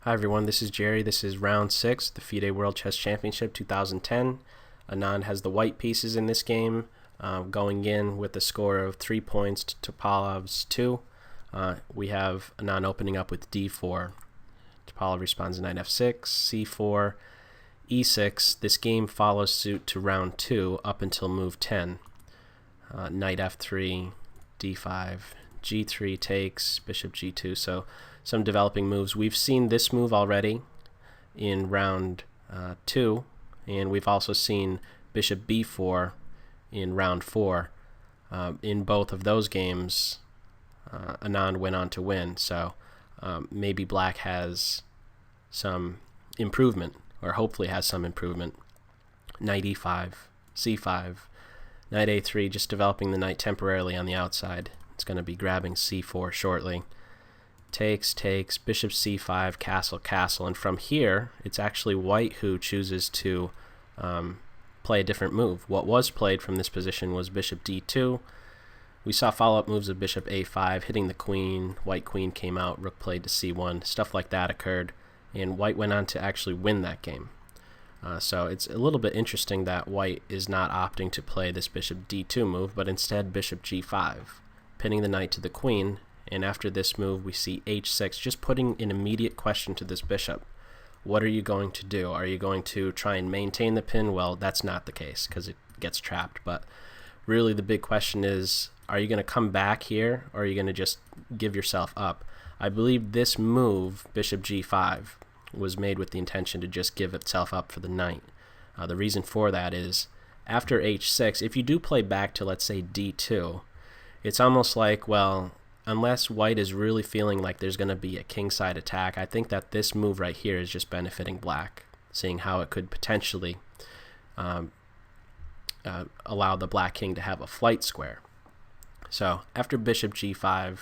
Hi everyone, this is Jerry. This is round 6, the FIDE World Chess Championship 2010. Anand has the white pieces in this game, going in with a score of 3 points to Topalov's 2. We have Anand opening up with d4. Topalov responds knight f6, c4, e6. This game follows suit to round 2 up until move 10. Knight f3, d5, g3 takes, bishop g2. So some developing moves. We've seen this move already in round 2, and we've also seen bishop b4 in round 4. In both of those games, Anand went on to win. So maybe black has some improvement, or hopefully has some improvement. Knight e5, c5, knight a3, just developing the knight temporarily on the outside. It's going to be grabbing c4 shortly. Takes, bishop c5, castle, castle. And from here, it's actually white who chooses to play a different move. What was played from this position was bishop d2. We saw follow-up moves of bishop a5, hitting the queen. White queen came out, rook played to c1. Stuff like that occurred, and white went on to actually win that game. So it's a little bit interesting that white is not opting to play this bishop d2 move, but instead bishop g5, pinning the knight to the queen. And after this move, we see h6, just putting an immediate question to this bishop. What are you going to do? Are you going to try and maintain the pin? Well, that's not the case because it gets trapped. But really the big question is, are you going to come back here, or are you going to just give yourself up? I believe this move, bishop g5, was made with the intention to just give itself up for the knight. The reason for that is, after h6, if you do play back to, let's say, d2, it's almost like, well, unless white is really feeling like there's going to be a kingside attack, I think that this move right here is just benefiting black, seeing how it could potentially allow the black king to have a flight square. So after bishop g5,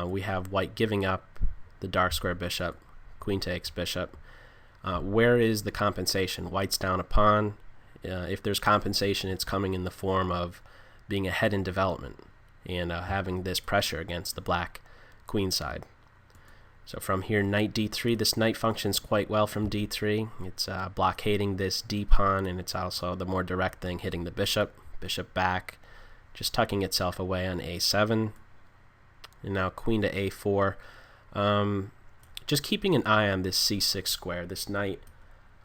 we have white giving up the dark square bishop, queen takes bishop. Where is the compensation? White's down a pawn. If there's compensation, it's coming in the form of being ahead in development and having this pressure against the black queen side. So from here, knight d3, this knight functions quite well from d3. It's blockading this d pawn, and it's also the more direct thing, hitting the bishop back, just tucking itself away on a7. And now queen to a4. Just keeping an eye on this c6 square. This knight,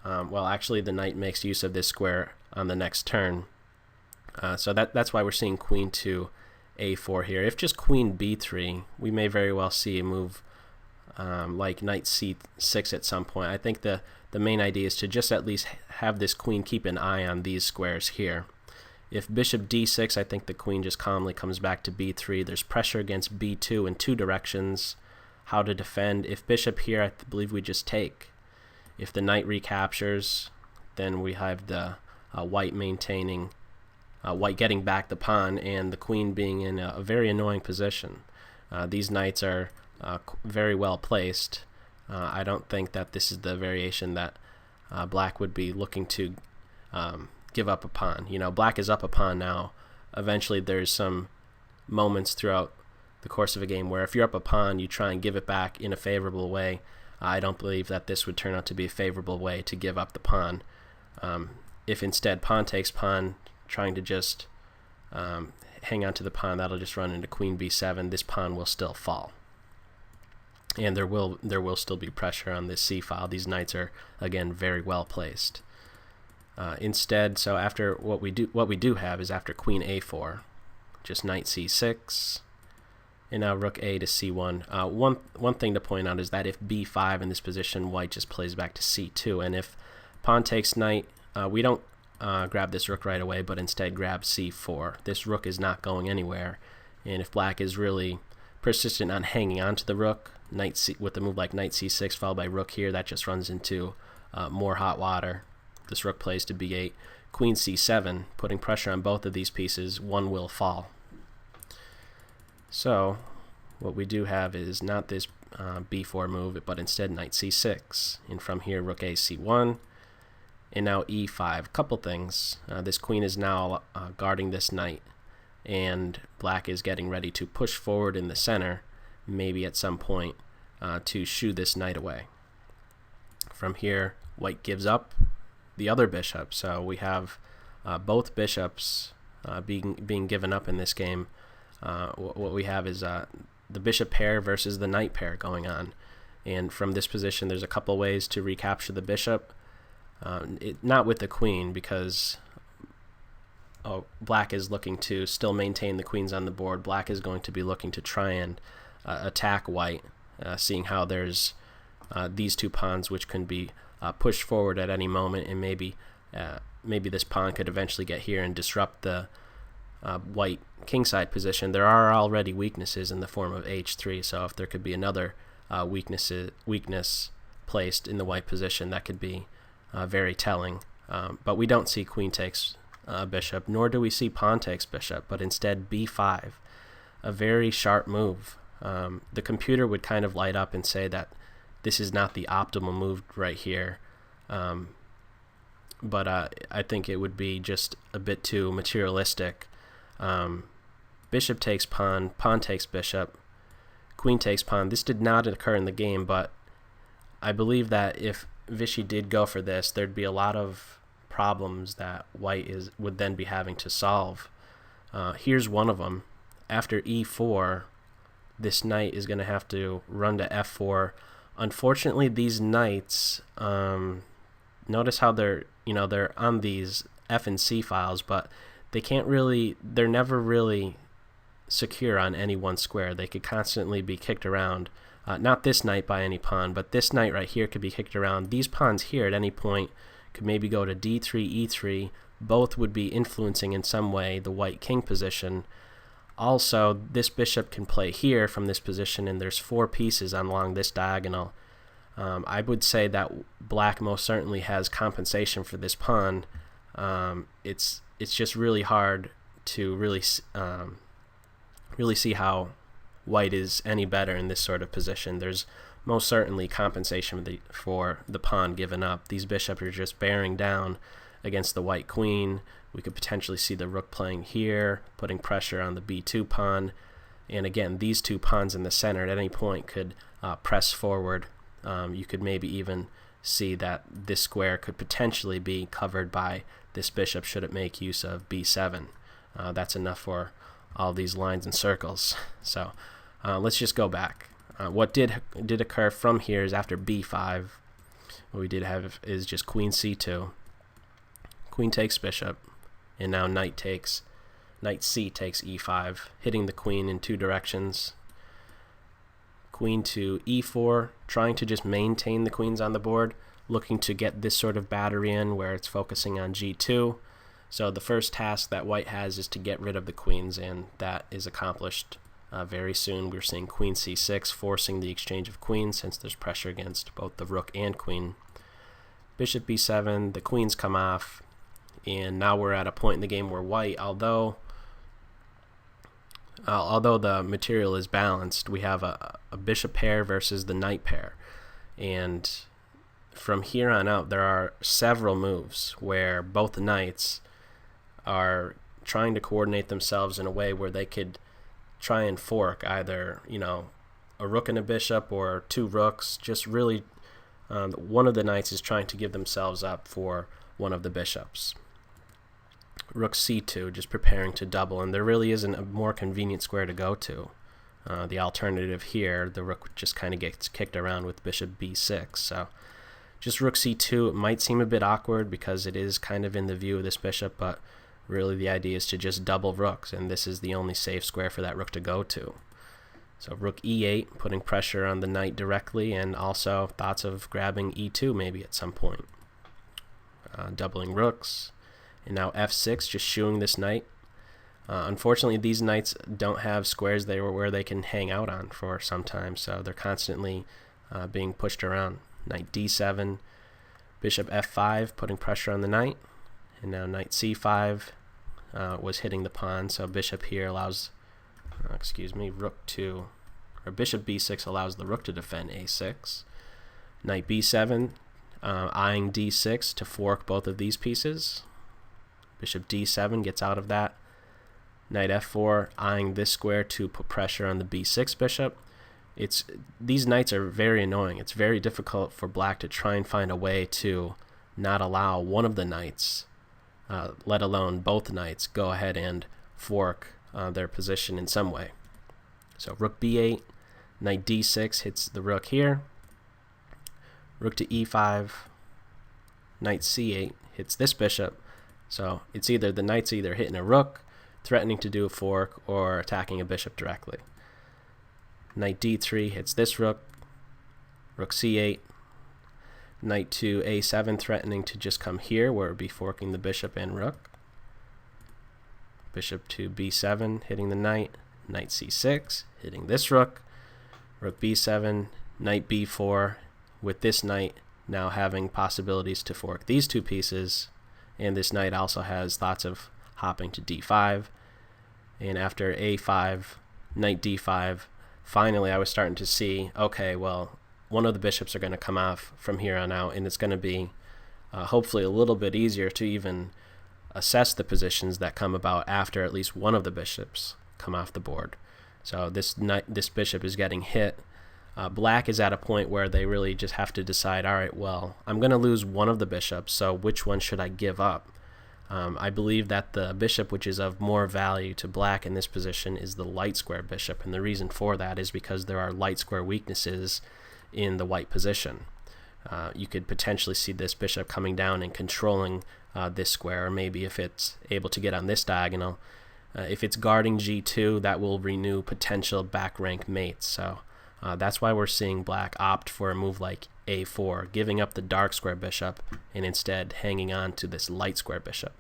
well, actually the knight makes use of this square on the next turn. So that's why we're seeing queen to a4 here. If just queen b3, we may very well see a move like knight c6 at some point. I think the main idea is to just at least have this queen keep an eye on these squares here. If bishop d6, I think the queen just calmly comes back to b3. There's pressure against b2 in two directions. How to defend. If bishop here, I believe we just take. If the knight recaptures, then we have the white maintaining, white getting back the pawn, and the queen being in a very annoying position. These knights are very well placed. I don't think that this is the variation that black would be looking to give up a pawn. You know, black is up a pawn now. Eventually there's some moments throughout the course of a game where if you're up a pawn, you try and give it back in a favorable way. I don't believe that this would turn out to be a favorable way to give up the pawn. If instead pawn takes pawn, trying to just hang on to the pawn, that'll just run into queen b7. This pawn will still fall, and there will still be pressure on this c file. These knights are again very well placed. Instead, so after what we do have is after queen a4, just knight c6, and now rook a to c1. One thing to point out is that if b5 in this position, white just plays back to c2, and if pawn takes knight, we don't grab this rook right away, but instead grab c4. This rook is not going anywhere, and if black is really persistent on hanging on to the rook, with a move like knight c6 followed by rook here, that just runs into more hot water. This rook plays to b8, queen c7, putting pressure on both of these pieces. One will fall. So what we do have is not this b4 move, but instead knight c6, and from here rook a c1, and now e5. Couple things. This queen is now guarding this knight, and black is getting ready to push forward in the center, maybe at some point, to shoo this knight away. From here, white gives up the other bishop, so we have both bishops being given up in this game. What we have is the bishop pair versus the knight pair going on, and from this position there's a couple ways to recapture the bishop. Not with the queen, because black is looking to still maintain the queens on the board. Black is going to be looking to try and attack white, seeing how there's these two pawns which can be pushed forward at any moment, and maybe this pawn could eventually get here and disrupt the white kingside position. There are already weaknesses in the form of h3, so if there could be another weakness placed in the white position, that could be very telling. But we don't see queen takes bishop, nor do we see pawn takes bishop, but instead b5, a very sharp move. The computer would kind of light up and say that this is not the optimal move right here, but I think it would be just a bit too materialistic. Bishop takes pawn, pawn takes bishop, queen takes pawn. This did not occur in the game, but I believe that if Vishy did go for this, there'd be a lot of problems that white would then be having to solve. Here's one of them. After e4, this knight is going to have to run to f4. Unfortunately, these knights, notice how they're on these f and c files, but they're never really secure on any one square. They could constantly be kicked around. Not this knight by any pawn, but this knight right here could be kicked around. These pawns here at any point could maybe go to d3, e3. Both would be influencing in some way the white king position. Also, this bishop can play here from this position, and there's 4 pieces along this diagonal. I would say that black most certainly has compensation for this pawn. It's just really hard to really see how white is any better in this sort of position. There's most certainly compensation for the pawn given up. These bishops are just bearing down against the white queen. We could potentially see the rook playing here, putting pressure on the b2 pawn. And again, these two pawns in the center at any point could press forward. You could maybe even see that this square could potentially be covered by this bishop should it make use of b7. That's enough for all these lines and circles. So let's just go back. What did occur from here is after b5, what we did have is just queen c2, queen takes bishop, and now knight c takes e5, hitting the queen in 2 directions. Queen to e4, trying to just maintain the queens on the board, looking to get this sort of battery in where it's focusing on g2. So the first task that white has is to get rid of the queens, and that is accomplished very soon. We're seeing queen c6, forcing the exchange of queens since there's pressure against both the rook and queen. Bishop b7, the queens come off, and now we're at a point in the game where white, although the material is balanced, we have a bishop pair versus the knight pair. And from here on out, there are several moves where both knights are trying to coordinate themselves in a way where they could try and fork either, a rook and a bishop or 2 rooks. Just really, one of the knights is trying to give themselves up for one of the bishops. Rook c2, just preparing to double, and there really isn't a more convenient square to go to. The alternative here, the rook just kind of gets kicked around with bishop b6. So just rook c2, it might seem a bit awkward because it is kind of in the view of this bishop, but really the idea is to just double rooks, and this is the only safe square for that rook to go to. So rook e8, putting pressure on the knight directly, and also thoughts of grabbing e2 maybe at some point. Doubling rooks, and now f6, just shooing this knight. Unfortunately, these knights don't have squares where they can hang out on for some time, so they're constantly being pushed around. Knight d7, bishop f5, putting pressure on the knight, and now knight c5 was hitting the pawn, so bishop here allows, bishop b6 allows the rook to defend a6. Knight b7, eyeing d6 to fork both of these pieces. Bishop d7 gets out of that. Knight f4, eyeing this square to put pressure on the b6 bishop. these knights are very annoying. It's very difficult for black to try and find a way to not allow one of the knights, let alone both knights, go ahead and fork their position in some way. So rook b8, knight d6 hits the rook here. Rook to e5, knight c8 hits this bishop. So it's either the knight's either hitting a rook, threatening to do a fork, or attacking a bishop directly. Knight d3 hits this rook. Rook c8. Knight to a7, threatening to just come here, where it would be forking the bishop and rook. Bishop to b7, hitting the knight. Knight c6, hitting this rook. Rook b7, knight b4, with this knight now having possibilities to fork these two pieces, and this knight also has thoughts of hopping to d5. And after a5, knight d5, finally I was starting to see, okay, well, one of the bishops are going to come off from here on out, and it's going to be hopefully a little bit easier to even assess the positions that come about after at least one of the bishops come off the board. So this bishop is getting hit. Black is at a point where they really just have to decide, all right, well, I'm going to lose one of the bishops, so which one should I give up? I believe that the bishop which is of more value to black in this position is the light square bishop, and the reason for that is because there are light square weaknesses in the white position. You could potentially see this bishop coming down and controlling this square, or maybe if it's able to get on this diagonal. If it's guarding g2, that will renew potential back rank mates. So that's why we're seeing black opt for a move like a4, giving up the dark square bishop and instead hanging on to this light square bishop.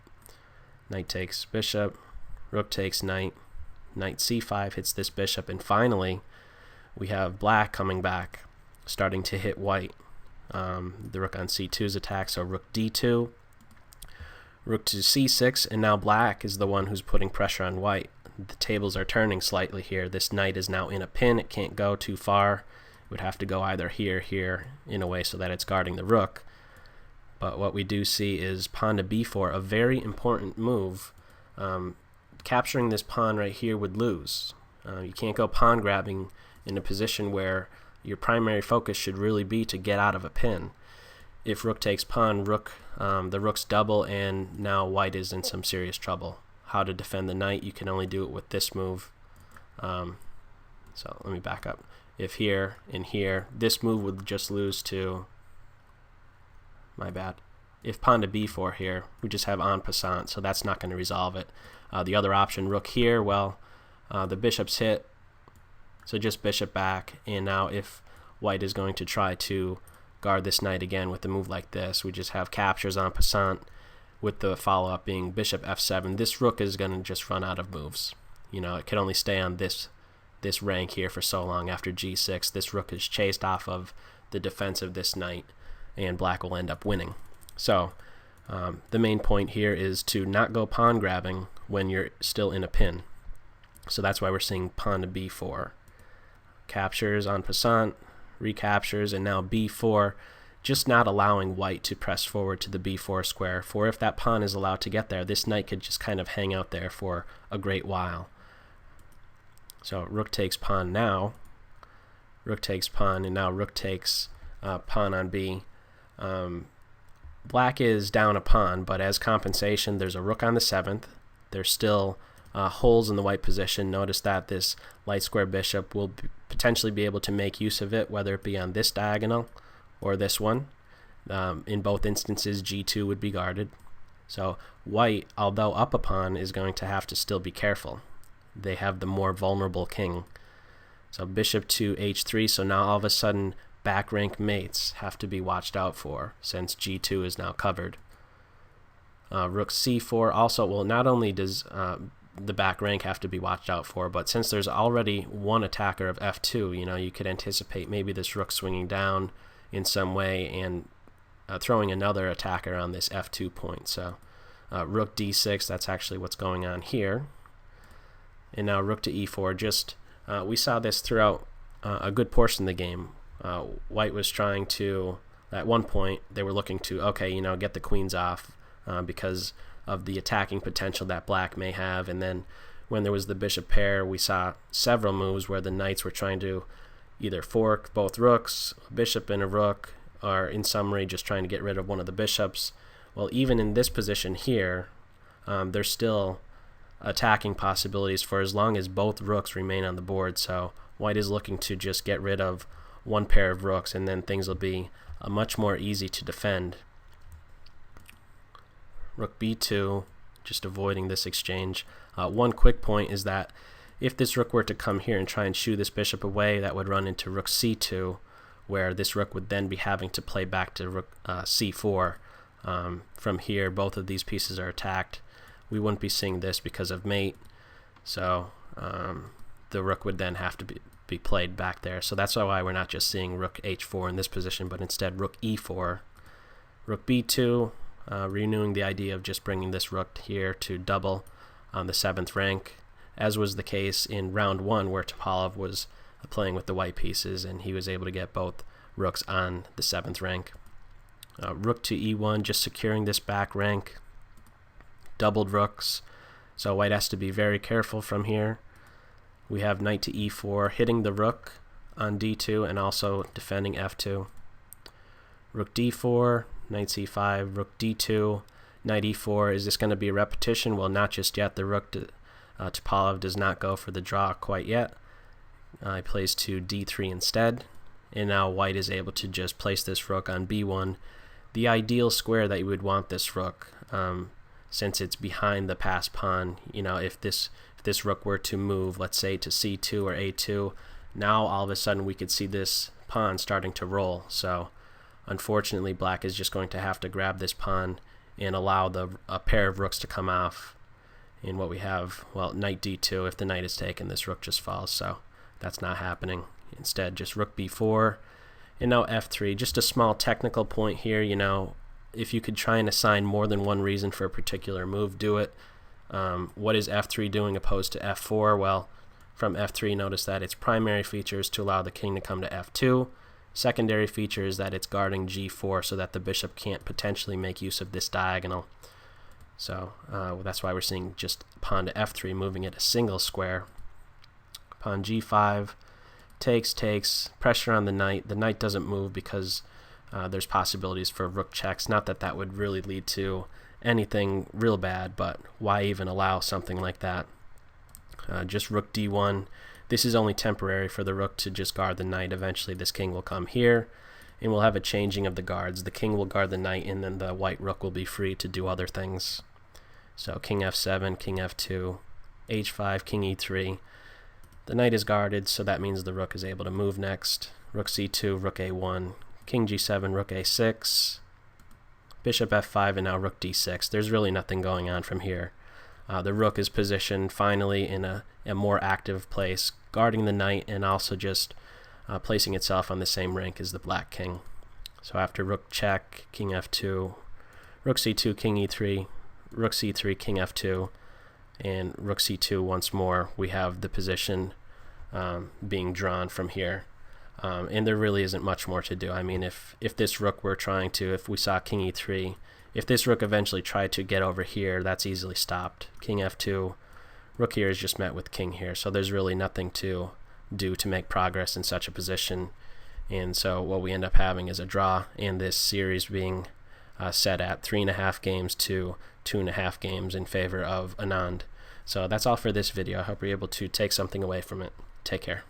Knight takes bishop, rook takes knight, knight c5 hits this bishop, and finally we have black coming back, starting to hit white. The rook on c2 is attacked, so rook d2, rook to c6, and now black is the one who's putting pressure on white. The tables are turning slightly here. This knight is now in a pin. It can't go too far. It would have to go either here, in a way so that it's guarding the rook. But what we do see is pawn to b4, a very important move. Capturing this pawn right here would lose. You can't go pawn grabbing in a position where your primary focus should really be to get out of a pin. If rook takes pawn, the rook's double, and now white is in some serious trouble. How to defend the knight? You can only do it with this move. So let me back up. If here and here, this move would just lose to, my bad. If pawn to b4 here, we just have en passant, so that's not going to resolve it. The other option, rook here, well, the bishop's hit, so just bishop back, and now if white is going to try to guard this knight again with a move like this, we just have captures en passant, with the follow-up being bishop f7. This rook is going to just run out of moves. You know, it can only stay on this rank here for so long. After g6, this rook is chased off of the defense of this knight, and black will end up winning. So the main point here is to not go pawn grabbing when you're still in a pin. So that's why we're seeing pawn to b4. Captures en passant, recaptures, and now b4, just not allowing white to press forward to the b4 square, for if that pawn is allowed to get there, this knight could just kind of hang out there for a great while. So rook takes pawn now, rook takes pawn, and now rook takes pawn on b. Black is down a pawn, but as compensation, there's a rook on the 7th. There's still holes in the white position. Notice that this light square bishop will potentially be able to make use of it, whether it be on this diagonal or this one. In both instances, g2 would be guarded. So white, although up a pawn, is going to have to still be careful. They have the more vulnerable king. So bishop to h3, so now all of a sudden back rank mates have to be watched out for, since g2 is now covered. Rook c4 also, well, not only does the back rank have to be watched out for, but since there's already one attacker of f2, you know, you could anticipate maybe this rook swinging down in some way and throwing another attacker on this f2 point. So rook d6, that's actually what's going on here. And now rook to e4, just we saw this throughout a good portion of the game. White was trying to, at one point, they were looking to, okay, you know, get the queens off because of the attacking potential that black may have. And then when there was the bishop pair, we saw several moves where the knights were trying to either fork both rooks, a bishop and a rook, or in summary just trying to get rid of one of the bishops. Well, even in this position here, there's still attacking possibilities for as long as both rooks remain on the board. So white is looking to just get rid of one pair of rooks, and then things will be much more easy to defend. Rook b2, just avoiding this exchange. One quick point is that if this rook were to come here and try and shoo this bishop away, that would run into rook c2, where this rook would then be having to play back to rook c4. From here, both of these pieces are attacked. We wouldn't be seeing this because of mate, so the rook would then have to be played back there. So that's why we're not just seeing rook h4 in this position, but instead rook e4. Rook b2, renewing the idea of just bringing this rook here to double on the 7th rank, as was the case in round 1 where Topalov was playing with the white pieces and he was able to get both rooks on the 7th rank. Rook to e1, just securing this back rank. Doubled rooks, so white has to be very careful from here. We have knight to e4, hitting the rook on d2 and also defending f2. Rook d4, knight c5, rook d2, knight e4. Is this going to be a repetition? Well, not just yet. The rook Topalov does not go for the draw quite yet. He plays to d3 instead, and now white is able to just place this rook on b1, the ideal square that you would want this rook, since it's behind the passed pawn. You know, if this rook were to move, let's say to c2 or a2, now all of a sudden we could see this pawn starting to roll. So unfortunately, black is just going to have to grab this pawn and allow a pair of rooks to come off. And what we have, well, knight d2, if the knight is taken, this rook just falls, so that's not happening. Instead, just rook b4, and now f3. Just a small technical point here, you know, if you could try and assign more than one reason for a particular move, do it. What is f3 doing opposed to f4? Well, from f3, notice that its primary feature is to allow the king to come to f2. Secondary feature is that it's guarding g4 so that the bishop can't potentially make use of this diagonal. So that's why we're seeing just pawn to f3, moving it a single square. Pawn g5, takes, pressure on the knight. The knight doesn't move because there's possibilities for rook checks. Not that that would really lead to anything real bad, but why even allow something like that? Just rook d1. This is only temporary for the rook to just guard the knight. Eventually this king will come here, and we'll have a changing of the guards. The king will guard the knight, and then the white rook will be free to do other things. So king f7, king f2, h5, king e3. The knight is guarded, so that means the rook is able to move next. Rook c2, rook a1, king g7, rook a6, bishop f5, and now rook d6. There's really nothing going on from here. The rook is positioned finally in a more active place, guarding the knight and also just placing itself on the same rank as the black king. So after rook check, king f2, rook c2, king e3, rook c3, king f2, and rook c2 once more, we have the position being drawn from here. And there really isn't much more to do. I mean, if this rook were trying to, if we saw king e3, if this rook eventually tried to get over here, that's easily stopped. King f2, rook here is just met with king here, so there's really nothing to do to make progress in such a position. And so what we end up having is a draw, and this series being set at 3.5 games to 2.5 games in favor of Anand. So that's all for this video. I hope you're able to take something away from it. Take care.